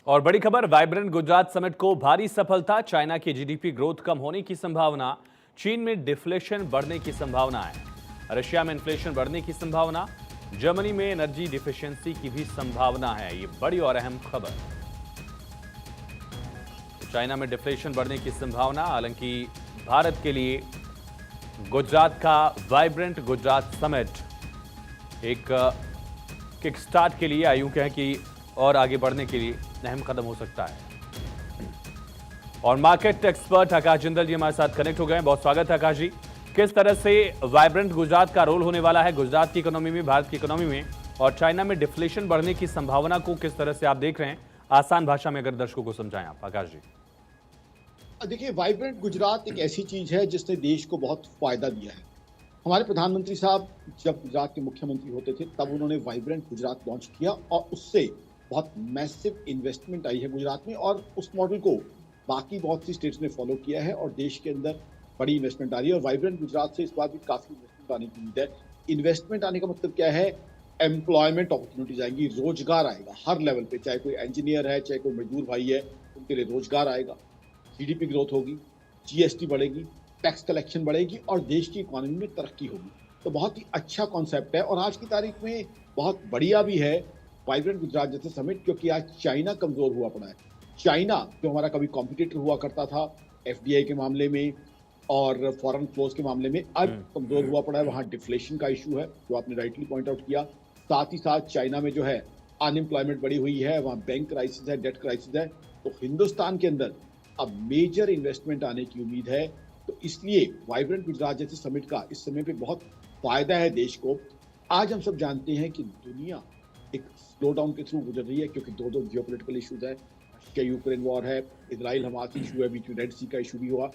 और बड़ी खबर, वाइब्रेंट गुजरात समिट को भारी सफलता। चाइना की जीडीपी ग्रोथ कम होने की संभावना, चीन में डिफ्लेशन बढ़ने की संभावना है, रशिया में इन्फ्लेशन बढ़ने की संभावना, जर्मनी में एनर्जी डिफिशियंसी की भी संभावना है। ये बड़ी और अहम खबर। चाइना में डिफ्लेशन बढ़ने की संभावना, हालांकि भारत के लिए गुजरात का वाइब्रेंट गुजरात समिट एक किक स्टार्ट के लिए, आयु कहें कि और आगे बढ़ने के लिए अहम कदम हो सकता है। और मार्केट एक्सपर्ट आकाश जिंदल जी हमारे साथ कनेक्ट हो गए हैं। बहुत स्वागत है आकाश जी। किस तरह से वाइब्रेंट गुजरात का रोल होने वाला है गुजरात की इकोनॉमी में, भारत की इकोनॉमी में, और चाइना में डिफ्लेशन बढ़ने की संभावना को किस तरह से आप देख रहे हैं? आसान भाषा में अगर दर्शकों को समझाएं आप आकाश जी। देखिए, वाइब्रेंट गुजरात एक ऐसी चीज है जिसने देश को बहुत फायदा दिया है। हमारे प्रधानमंत्री साहब जब गुजरात के मुख्यमंत्री होते थे तब उन्होंने वाइब्रेंट गुजरात लॉन्च किया और उससे बहुत मैसिव इन्वेस्टमेंट आई है गुजरात में, और उस मॉडल को बाकी बहुत सी स्टेट्स ने फॉलो किया है और देश के अंदर बड़ी इन्वेस्टमेंट आ रही है। और वाइब्रेंट गुजरात से इस बार भी काफी इन्वेस्टमेंट आने की उम्मीद है। इन्वेस्टमेंट आने का मतलब क्या है? एम्प्लॉयमेंट अपॉर्चुनिटीज आएंगी, रोजगार आएगा हर लेवल पे, चाहे कोई इंजीनियर है, चाहे कोई मजदूर भाई है, उनके लिए रोजगार आएगा, जीडीपी ग्रोथ होगी, जीएसटी बढ़ेगी, टैक्स कलेक्शन बढ़ेगी और देश की इकोनॉमी में तरक्की होगी। तो बहुत ही अच्छा कॉन्सेप्ट है और आज की तारीख में बहुत बढ़िया भी है वाइब्रेंट गुजरात जैसे समिट, क्योंकि आज चाइना कमजोर हुआ पड़ा है। चाइना जो हमारा कभी कॉम्पिटिटर हुआ करता था एफडीआई के मामले में और फॉरेन फ्लोज के मामले में, आज कमजोर हुआ पड़ा है। वहाँ डिफ्लेशन का इशू है जो आपने राइटली पॉइंट आउट किया। साथ ही साथ चाइना में जो है अनएम्प्लॉयमेंट बढ़ी हुई है, वहाँ बैंक क्राइसिस है, डेट क्राइसिस है। तो हिंदुस्तान के अंदर अब मेजर इन्वेस्टमेंट आने की उम्मीद है। तो इसलिए वाइब्रेंट गुजरात जैसे समिट का इस समय पे बहुत फायदा है देश को। आज हम सब जानते हैं कि दुनिया एक स्लो डाउन के थ्रू गुजर रही है, क्योंकि दो जियोपॉलिटिकल इश्यूज है, रशिया यूक्रेन वॉर है, इजराइल हमास इशू है, बीच में रेड सी का इशू भी हुआ।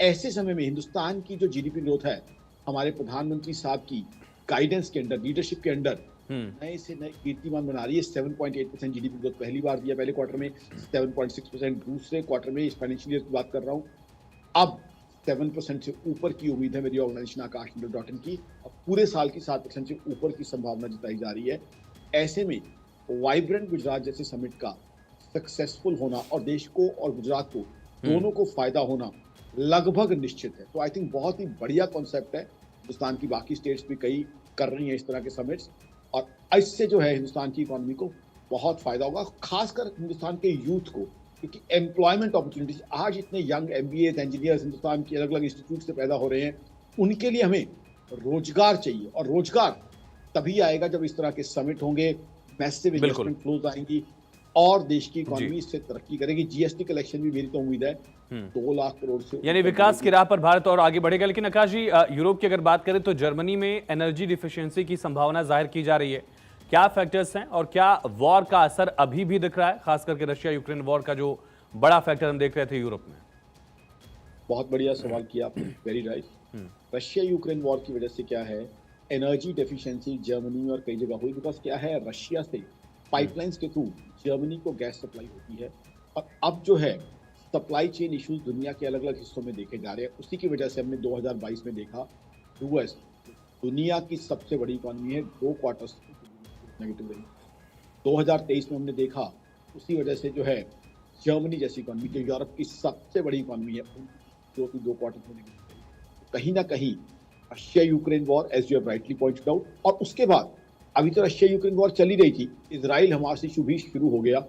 ऐसे समय में हिंदुस्तान की जो जीडीपी ग्रोथ है, हमारे प्रधानमंत्री साहब की गाइडेंस के अंडर, लीडरशिप के अंडर नए से नए कीर्तिमान बना रही है। 7.8% जीडीपी ग्रोथ पहली बार दिया पहले क्वार्टर में, 7.6% दूसरे क्वार्टर में, इस फाइनेंशियल ईयर की बात कर रहा हूँ। अब 7% से ऊपर की उम्मीद है मेरी ऑर्गेनाइजेशन आकाश.in की, और पूरे साल की 7% से ऊपर की संभावना जताई जा रही है। ऐसे में वाइब्रेंट गुजरात जैसे समिट का सक्सेसफुल होना और देश को और गुजरात को दोनों को फायदा होना लगभग निश्चित है। तो आई थिंक बहुत ही बढ़िया कॉन्सेप्ट है। हिंदुस्तान की बाकी स्टेट्स भी कई कर रही हैं इस तरह के समिट्स, और इससे जो है हिंदुस्तान की इकोनॉमी को बहुत फायदा होगा, खासकर हिंदुस्तान के यूथ को, क्योंकि एम्प्लॉयमेंट अपॉर्चुनिटीज आज इतने यंग एमबीए इंजीनियर्स हिंदुस्तान के अलग अलग इंस्टीट्यूट से पैदा हो रहे हैं, उनके लिए हमें रोजगार चाहिए। और रोजगार तभी आएगा जब इस तरह के समिट होंगे, मैसिव इन्वेस्टमेंट फ्लोज आएंगी और देश की इकोनॉमी इससे तरक्की करेगी। जीएसटी कलेक्शन भी मेरी तो उम्मीद है 2 लाख करोड़ से, यानी विकास की राह पर भारत और आगे बढ़ेगा। लेकिन आकाश जी, यूरोप की अगर बात करें तो जर्मनी में एनर्जी डिफिशियंसी की संभावना जाहिर की जा रही है। क्या फैक्टर्स हैं और क्या वॉर का असर अभी भी दिख रहा है, खास करके रशिया यूक्रेन वॉर का जो बड़ा फैक्टर हम देख रहे थे यूरोप में? बहुत बढ़िया सवाल किया आपने, very right. Russia Ukraine war की वजह से क्या है, एनर्जी डेफिशिएंसी जर्मनी में और कई जगह हुई, बिकॉज क्या है, रशिया से पाइपलाइंस के थ्रू जर्मनी को गैस सप्लाई होती है, और अब जो है सप्लाई चेन इश्यूज दुनिया के अलग अलग हिस्सों में देखे जा रहे हैं। उसी की वजह से हमने 2022 में देखा यूएस दुनिया की सबसे बड़ी इकॉनमी है, 2 क्वार्टर्स नेगेटिव रही। 2023 में हमने देखा उसी वजह से जो है जर्मनी जैसी इकॉनमी जो यूरोप की सबसे बड़ी इकॉनमी है, जो कि 2 क्वार्टर में नेगेटिव रही। कहीं ना कहीं Russia Ukraine war, as you have rightly pointed out, और उसके बाद अभी तो रशिया यूक्रेन वॉर चली रही थी, इजराइल हमास इशू भी शुरू हो गया।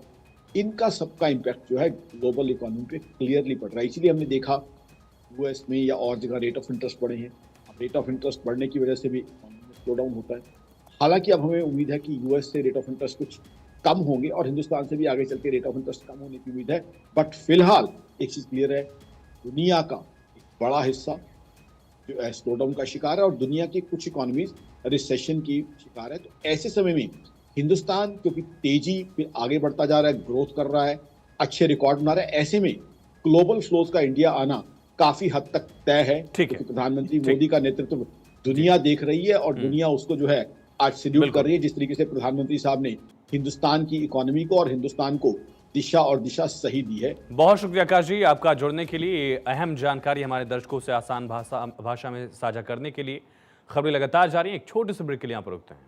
इनका सबका इम्पैक्ट जो है ग्लोबल इकोनॉमी पे क्लियरली पड़ रहा है। इसलिए हमने देखा यूएस में या और जगह रेट ऑफ इंटरेस्ट बढ़े हैं। रेट ऑफ इंटरेस्ट बढ़ने की वजह से भी इकोनॉमी में स्लो डाउन होता है। हालांकि अब हमें उम्मीद है कि यूएस से रेट ऑफ इंटरेस्ट कुछ कम होंगे और हिंदुस्तान से भी आगे चल के रेट ऑफ इंटरेस्ट कम होने की उम्मीद है। बट फिलहाल एक चीज क्लियर है, दुनिया का एक बड़ा हिस्सा जो है स्लो डाउन का शिकार है और दुनिया की कुछ इकोनॉमीज रिसेशन की शिकार है। तो ऐसे समय में हिंदुस्तान क्योंकि तेजी पे आगे बढ़ता जा रहा है, ग्रोथ कर रहा है, अच्छे रिकॉर्ड बना रहा है, ऐसे में ग्लोबल फ्लोज का इंडिया आना काफी हद तक तय है, क्योंकि प्रधानमंत्री मोदी का नेतृत्व दुनिया देख रही है और दुनिया उसको जो है आज शेड्यूल कर रही है। जिस तरीके से प्रधानमंत्री साहब ने हिंदुस्तान की इकोनॉमी को और हिंदुस्तान को दिशा सही दी है। बहुत शुक्रिया आकाश जी आपका जुड़ने के लिए, अहम जानकारी हमारे दर्शकों से आसान भाषा में साझा करने के लिए। खबरें लगातार जारी हैं, एक छोटे से ब्रेक के लिए यहाँ पर रुकते हैं।